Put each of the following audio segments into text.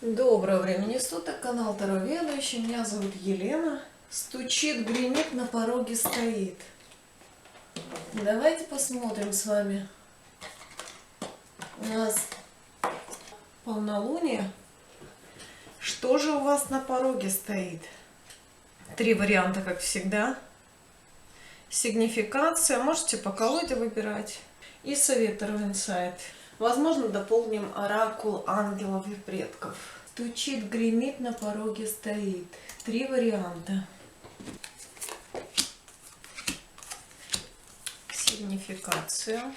Доброго времени суток, канал Тароведущий. Меня зовут Елена. Стучит, гремит, на пороге стоит. Давайте посмотрим с вами. У нас полнолуние. Что же у вас на пороге стоит? 3 варианта, как всегда. Сигнификация. Можете по колоде выбирать. И совет Таро Инсайт. Возможно, дополним оракул ангелов и предков. Стучит, гремит, на пороге стоит. 3 варианта. Сигнификация.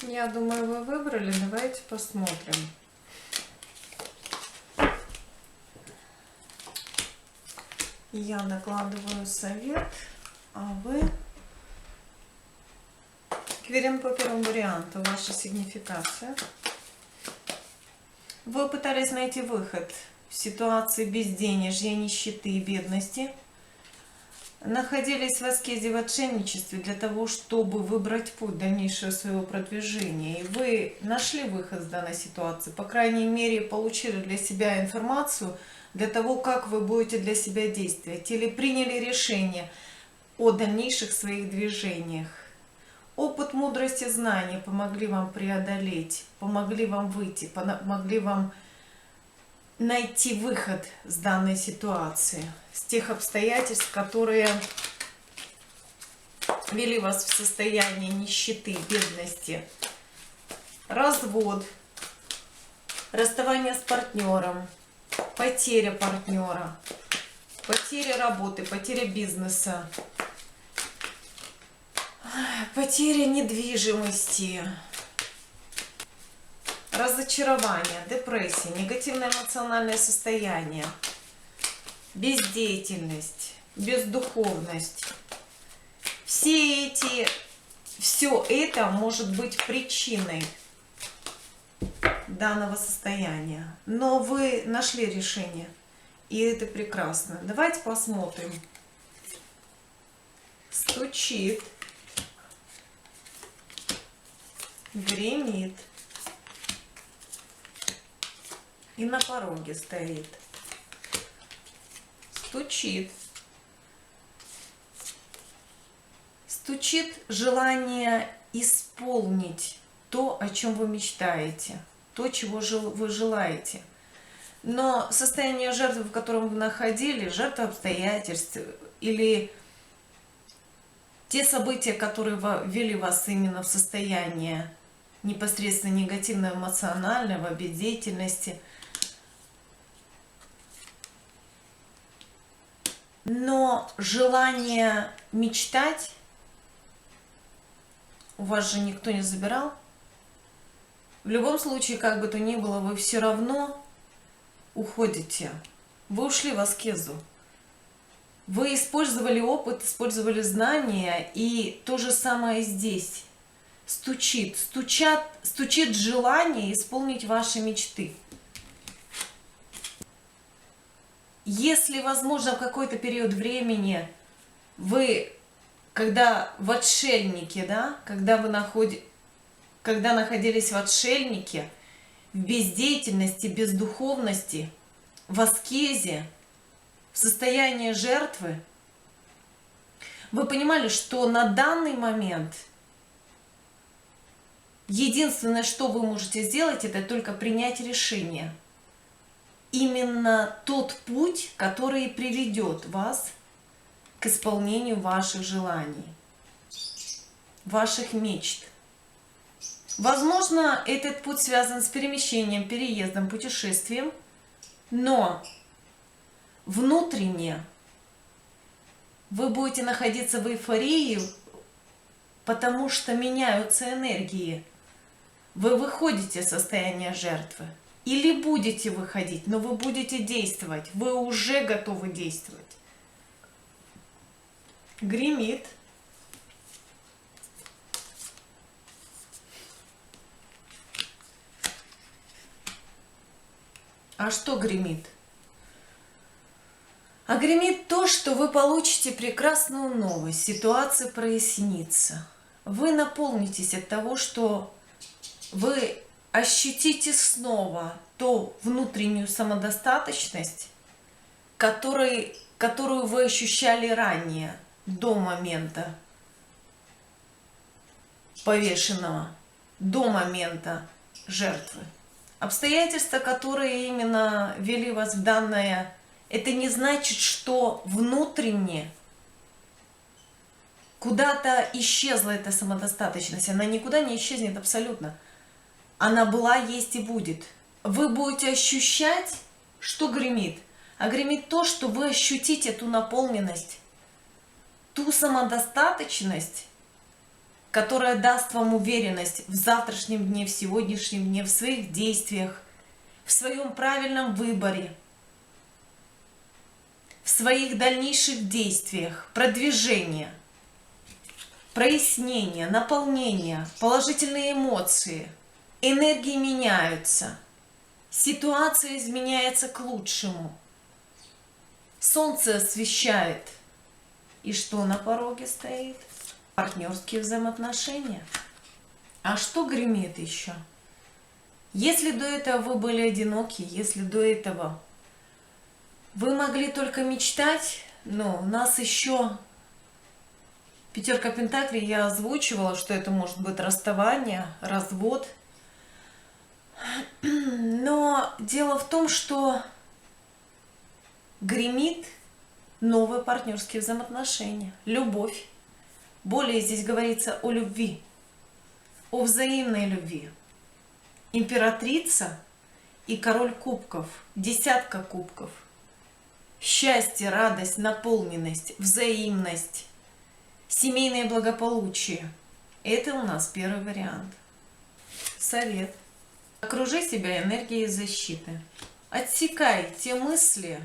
Я думаю, вы выбрали. Давайте посмотрим. Я докладываю совет, а вы кверим по первому варианту. Ваша сигнификация. Вы пытались найти выход в ситуации безденежья, нищеты и бедности. Находились в аскезе, в отшельничестве для того, чтобы выбрать путь дальнейшего своего продвижения. И вы нашли выход из данной ситуации. По крайней мере, получили для себя информацию для того, как вы будете для себя действовать. Или приняли решение о дальнейших своих движениях. Опыт, мудрость и знания помогли вам преодолеть, помогли вам выйти, помогли вам найти выход с данной ситуации, с тех обстоятельств, которые вели вас в состояние нищеты, бедности, развод, расставание с партнером, потеря партнера, потеря работы, потеря бизнеса, потеря недвижимости, разочарование, депрессия, негативное эмоциональное состояние, бездеятельность, бездуховность. Все это может быть причиной данного состояния. Но вы нашли решение, и это прекрасно. Давайте посмотрим. Стучит, гремит и на пороге стоит. Стучит. Стучит желание исполнить то, о чем вы мечтаете, то, чего вы желаете. Но состояние жертвы, в котором вы находились, жертва обстоятельств или те события, которые ввели вас именно в состояние непосредственно негативного эмоционального, бездеятельности. Но желание мечтать у вас же никто не забирал. В любом случае, как бы то ни было, вы все равно уходите. Вы ушли в аскезу. Вы использовали опыт, использовали знания, и то же самое здесь. Стучит желание исполнить ваши мечты. Если, возможно, в какой-то период времени вы, когда в отшельнике, да, когда находились в отшельнике, в бездеятельности, бездуховности, в аскезе, в состоянии жертвы, вы понимали, что на данный момент единственное, что вы можете сделать, это только принять решение. Именно тот путь, который приведет вас к исполнению ваших желаний, ваших мечт. Возможно, этот путь связан с перемещением, переездом, путешествием, но внутренне вы будете находиться в эйфории, потому что меняются энергии. Вы выходите из состояния жертвы. Или будете выходить, но вы будете действовать. Вы уже готовы действовать. Гремит. А что гремит? А гремит то, что вы получите прекрасную новость, ситуация прояснится. Вы наполнитесь от того, что вы ощутите снова ту внутреннюю самодостаточность, которую вы ощущали ранее, до момента повешенного, до момента жертвы. Обстоятельства, которые именно ввели вас в данное, это не значит, что внутренне куда-то исчезла эта самодостаточность. Она никуда не исчезнет абсолютно. Она была, есть и будет. Вы будете ощущать, что гремит. А гремит то, что вы ощутите ту наполненность, ту самодостаточность, которая даст вам уверенность в завтрашнем дне, в сегодняшнем дне, в своих действиях, в своем правильном выборе, в своих дальнейших действиях, продвижения, прояснения, наполнения, положительные эмоции, энергии меняются, ситуация изменяется к лучшему, солнце освещает. И что на пороге стоит? Партнерские взаимоотношения. А что гремит еще? Если до этого вы были одиноки, если до этого вы могли только мечтать, но у нас еще пятерка пентаклей, я озвучивала, что это может быть расставание, развод. Но дело в том, что гремит новые партнерские взаимоотношения, любовь. Более здесь говорится о любви, о взаимной любви. Императрица и король кубков, десятка кубков. Счастье, радость, наполненность, взаимность, семейное благополучие. Это у нас первый вариант. Совет. Окружи себя энергией защиты. Отсекай те мысли,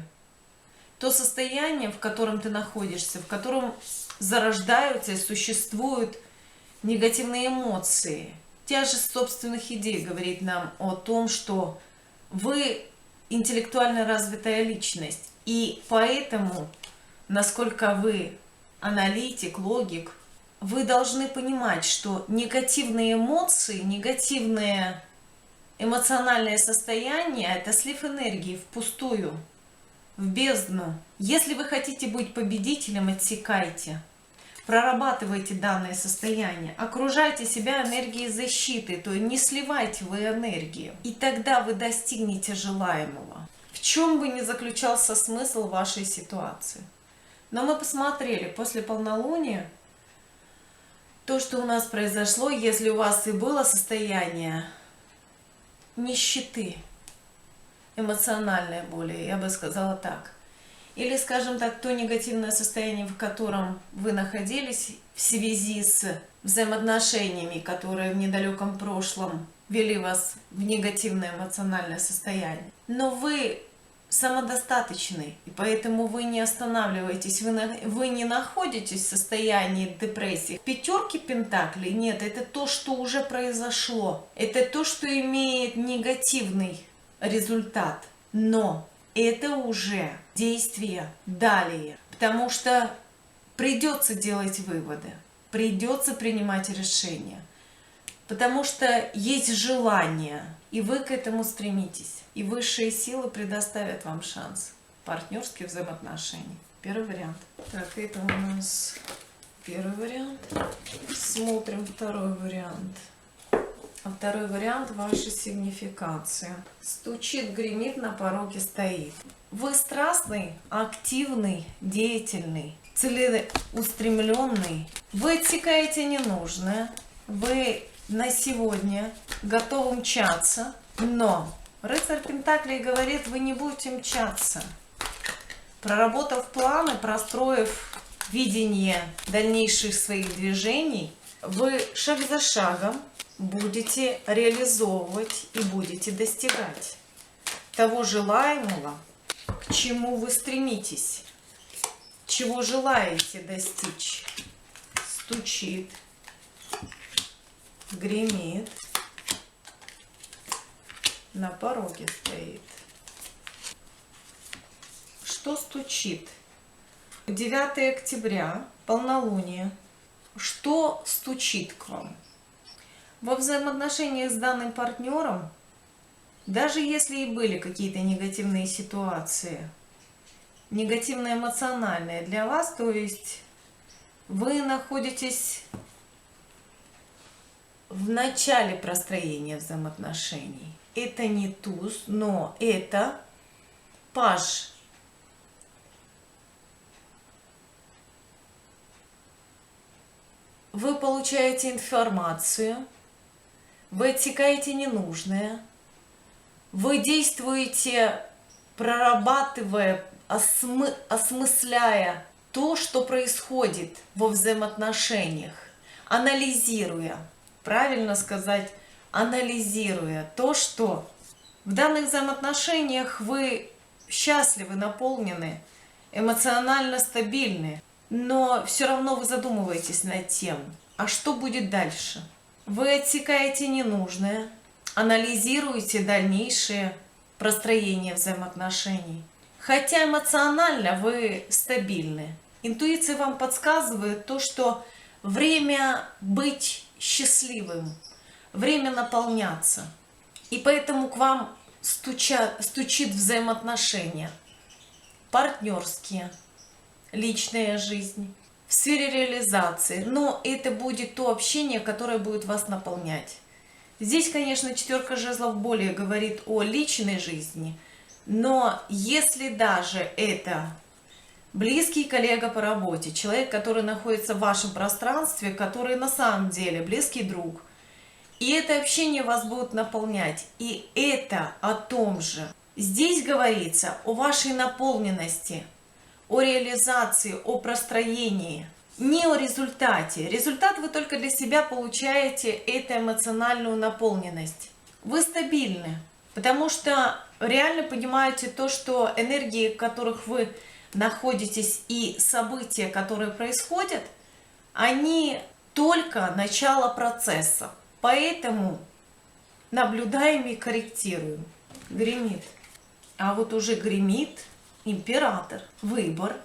то состояние, в котором ты находишься, в котором зарождаются и существуют негативные эмоции. Тяжесть собственных идей говорит нам о том, что вы интеллектуально развитая личность. И поэтому, насколько вы аналитик, логик, вы должны понимать, что негативные эмоции, негативное эмоциональное состояние – это слив энергии впустую, в бездну. Если вы хотите быть победителем, отсекайте, прорабатывайте данное состояние, окружайте себя энергией защиты, то есть не сливайте вы энергию, и тогда вы достигнете желаемого. В чем бы ни заключался смысл вашей ситуации. Но мы посмотрели после полнолуния то, что у нас произошло, если у вас и было состояние нищеты, эмоциональное более, я бы сказала так. Или, скажем так, то негативное состояние, в котором вы находились в связи с взаимоотношениями, которые в недалеком прошлом ввели вас в негативное эмоциональное состояние. Но вы самодостаточны, и поэтому вы не останавливаетесь, вы не находитесь в состоянии депрессии. Пятерки пентаклей нет, это то, что уже произошло, это то, что имеет негативный результат, но это уже действие далее, потому что придется делать выводы, придется принимать решения, потому что есть желание, и вы к этому стремитесь, и высшие силы предоставят вам шанс. Партнерские взаимоотношения. Первый вариант. Так, это у нас первый вариант. Смотрим второй вариант. А второй вариант – ваша сигнификация. Стучит, гремит, на пороге стоит. Вы страстный, активный, деятельный, целеустремленный. Вы отсекаете ненужное. Вы на сегодня готовы мчаться, но рыцарь Пентаклей говорит, вы не будете мчаться. Проработав планы, простроив видение дальнейших своих движений, вы шаг за шагом будете реализовывать и будете достигать того желаемого, к чему вы стремитесь. чего желаете достичь. Стучит, гремит, на пороге стоит. Что стучит? 9 октября, полнолуние. Что стучит к вам? Во взаимоотношениях с данным партнером, даже если и были какие-то негативные ситуации, негативно эмоциональные для вас, то есть вы находитесь в начале простроения взаимоотношений. Это не туз, но это паж. Вы получаете информацию, вы отсекаете ненужное, вы действуете, прорабатывая, осмысляя то, что происходит во взаимоотношениях, анализируя, правильно сказать, анализируя то, что в данных взаимоотношениях вы счастливы, наполнены, эмоционально стабильны, но все равно вы задумываетесь над тем, а что будет дальше? Вы отсекаете ненужное, анализируете дальнейшее простроение взаимоотношений. Хотя эмоционально вы стабильны. Интуиция вам подсказывает то, что время быть счастливым, время наполняться. И поэтому к вам стучит взаимоотношения партнерские, личная жизнь, в сфере реализации. Но это будет то общение, которое будет вас наполнять. Здесь, конечно, 4 жезлов более говорит о личной жизни, но если даже это близкий коллега по работе, человек, который находится в вашем пространстве, который на самом деле близкий друг, и это общение вас будет наполнять, и это о том же. Здесь говорится о вашей наполненности, о реализации, о простроении, не о результате. Результат вы только для себя получаете, это эмоциональную наполненность. Вы стабильны, потому что реально понимаете то, что энергии, в которых вы находитесь, и события, которые происходят, они только начало процесса. Поэтому наблюдаем и корректируем. Гремит. А вот уже гремит император, выбор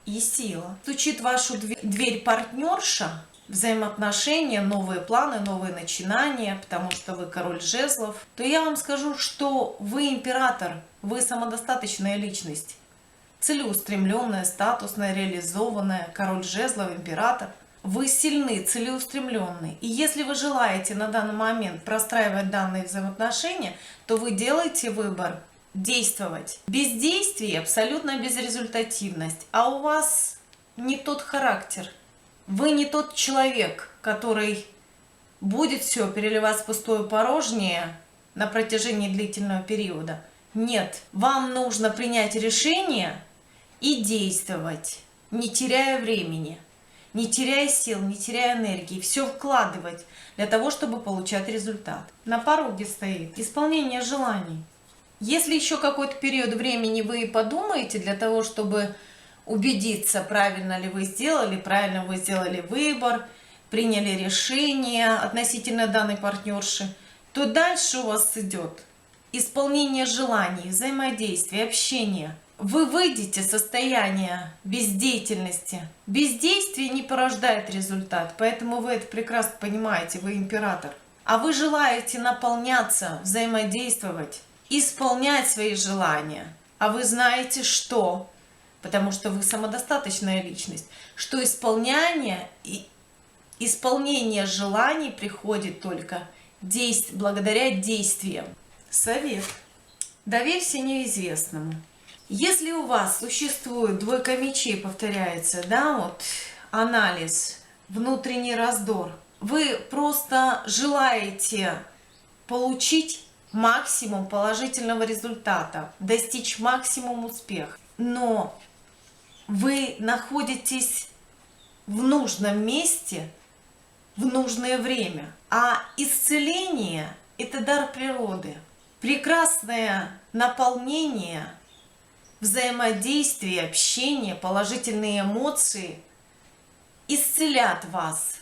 и сила. Стучит в вашу дверь партнерша, взаимоотношения, новые планы, новые начинания, потому что вы король жезлов, то я вам скажу, что вы император, вы самодостаточная личность, целеустремленная, статусная, реализованная, король жезлов, император. Вы сильны, целеустремленны. И если вы желаете на данный момент простраивать данные взаимоотношения, то вы делаете выбор действовать. Бездействие, абсолютно безрезультативность. А у вас не тот характер. Вы не тот человек, который будет все переливать пустое порожнее на протяжении длительного периода. Нет, вам нужно принять решение и действовать, не теряя времени, не теряя сил, не теряя энергии. Все вкладывать для того, чтобы получать результат. На пороге стоит исполнение желаний. Если еще какой-то период времени вы подумаете для того, чтобы убедиться, правильно ли вы сделали выбор, приняли решение относительно данной партнерши, то дальше у вас идет исполнение желаний, взаимодействие, общение. Вы выйдете из состояния бездеятельности. Бездействие не порождает результат, поэтому вы это прекрасно понимаете, вы император. А вы желаете наполняться, взаимодействовать, исполнять свои желания. А вы знаете, что, потому что вы самодостаточная личность, что исполнение желаний приходит только благодаря действиям. Совет. Доверься неизвестному. Если у вас существует двойка мечей, повторяется, да, вот анализ, внутренний раздор, вы просто желаете получить максимум положительного результата, достичь максимум успеха, но вы находитесь в нужном месте в нужное время, а исцеление – это дар природы. Прекрасное наполнение взаимодействие, общение, положительные эмоции исцелят вас,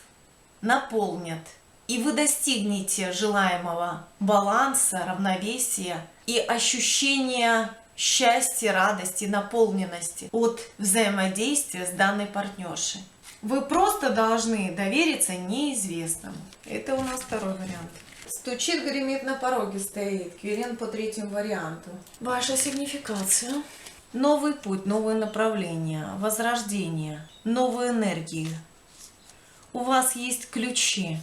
наполнят, и вы достигнете желаемого баланса, равновесия и ощущения счастья, радости, наполненности от взаимодействия с данной партнершей. Вы просто должны довериться неизвестному. Это у нас второй вариант. Стучит, гремит, на пороге стоит. Квирин по третьему варианту. Ваша сигнификация. Новый путь, новое направление, возрождение, новые энергии. У вас есть ключи,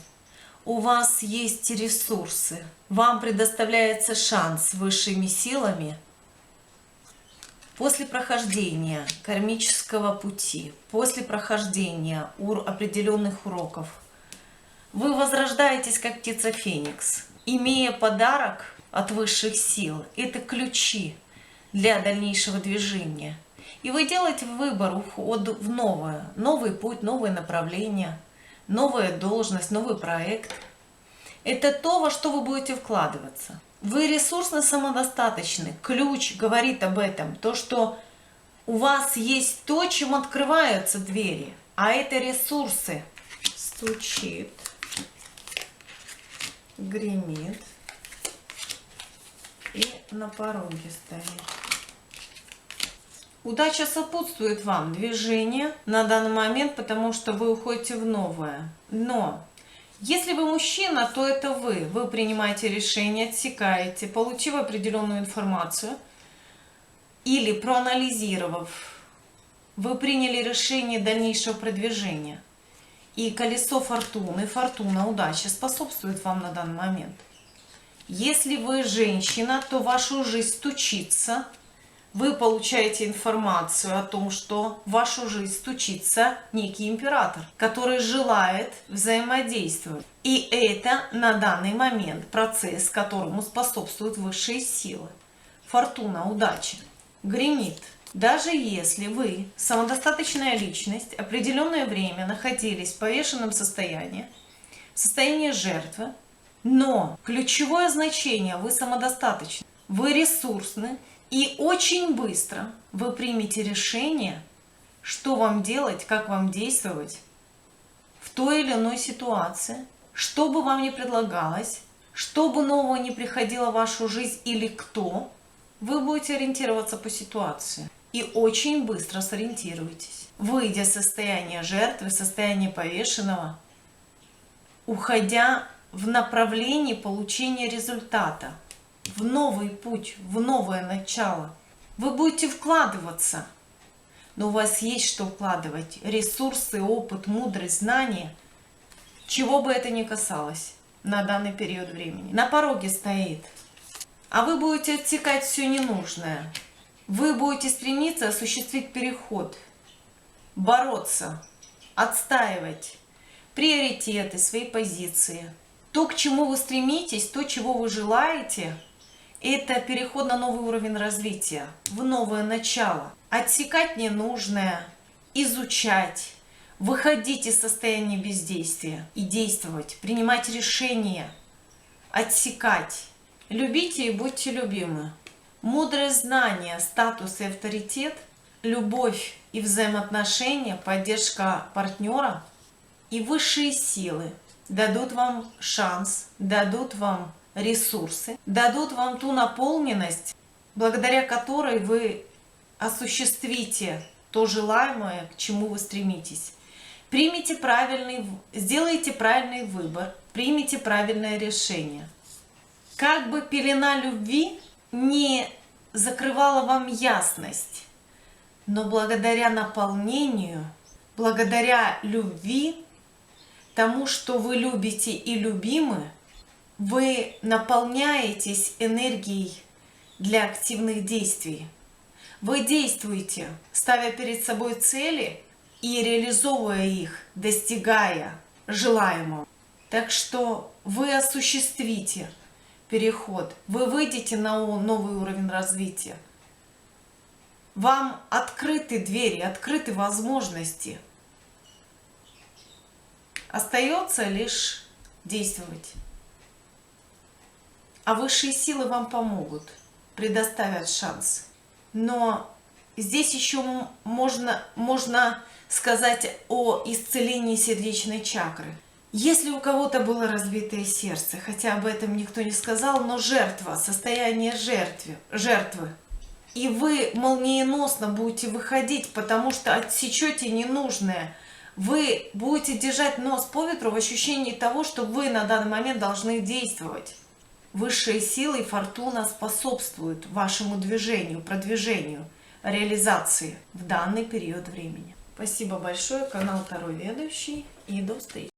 у вас есть ресурсы. Вам предоставляется шанс высшими силами после прохождения кармического пути, после прохождения определенных уроков. Вы возрождаетесь как птица Феникс, имея подарок от высших сил. Это ключи для дальнейшего движения. И вы делаете выбор, уход в новое. Новый путь, новое направление, новая должность, новый проект. Это то, во что вы будете вкладываться. Вы ресурсно самодостаточны. Ключ говорит об этом. То, что у вас есть то, чем открываются двери. А это ресурсы. Стучит, гремит и на пороге стоит. Удача сопутствует вам, движение на данный момент, потому что вы уходите в новое. Но если вы мужчина, то это вы. Вы принимаете решение, отсекаете, получив определенную информацию или проанализировав, вы приняли решение дальнейшего продвижения. И колесо фортуны, фортуна, удача способствует вам на данный момент. Если вы женщина, то в вашу жизнь стучится. Вы получаете информацию о том, что в вашу жизнь стучится некий император, который желает взаимодействовать. И это на данный момент процесс, которому способствуют высшие силы. Фортуна, удача. Гремит. Даже если вы, самодостаточная личность, определенное время находились в повешенном состоянии, в состоянии жертвы, но ключевое значение: вы самодостаточны, вы ресурсны, и очень быстро вы примете решение, что вам делать, как вам действовать в той или иной ситуации, что бы вам ни предлагалось, что бы нового ни приходило в вашу жизнь или кто, вы будете ориентироваться по ситуации. И очень быстро сориентируйтесь. Выйдя из состояния жертвы, состояния повешенного, уходя в направлении получения результата, в новый путь, в новое начало. Вы будете вкладываться, но у вас есть что вкладывать. Ресурсы, опыт, мудрость, знания, чего бы это ни касалось на данный период времени. На пороге стоит. А вы будете отсекать все ненужное. Вы будете стремиться осуществить переход, бороться, отстаивать приоритеты, свои позиции. То, к чему вы стремитесь, то, чего вы желаете, это переход на новый уровень развития, в новое начало. Отсекать ненужное, изучать, выходить из состояния бездействия и действовать, принимать решения, отсекать. Любите и будьте любимы. Мудрость, знание, статус и авторитет, любовь и взаимоотношения, поддержка партнера и высшие силы дадут вам шанс, дадут вам ресурсы, дадут вам ту наполненность, благодаря которой вы осуществите то желаемое, к чему вы стремитесь. Сделайте правильный выбор, примите правильное решение. Как бы пелена любви не закрывала вам ясность, но благодаря наполнению, благодаря любви, тому, что вы любите и любимы, вы наполняетесь энергией для активных действий. Вы действуете, ставя перед собой цели и реализовывая их, достигая желаемого. Так что вы осуществите переход, вы выйдете на новый уровень развития. Вам открыты двери, открыты возможности. Остается лишь действовать. А высшие силы вам помогут, предоставят шанс. Но Здесь еще можно сказать о исцелении сердечной чакры. Если у кого-то было разбитое сердце, хотя об этом никто не сказал, но жертва, состояние жертвы, и вы молниеносно будете выходить, потому что отсечете ненужное, вы будете держать нос по ветру в ощущении того, что вы на данный момент должны действовать. Высшие силы и фортуна способствуют вашему движению, продвижению, реализации в данный период времени. Спасибо большое, канал Таро Ведущий, и до встречи.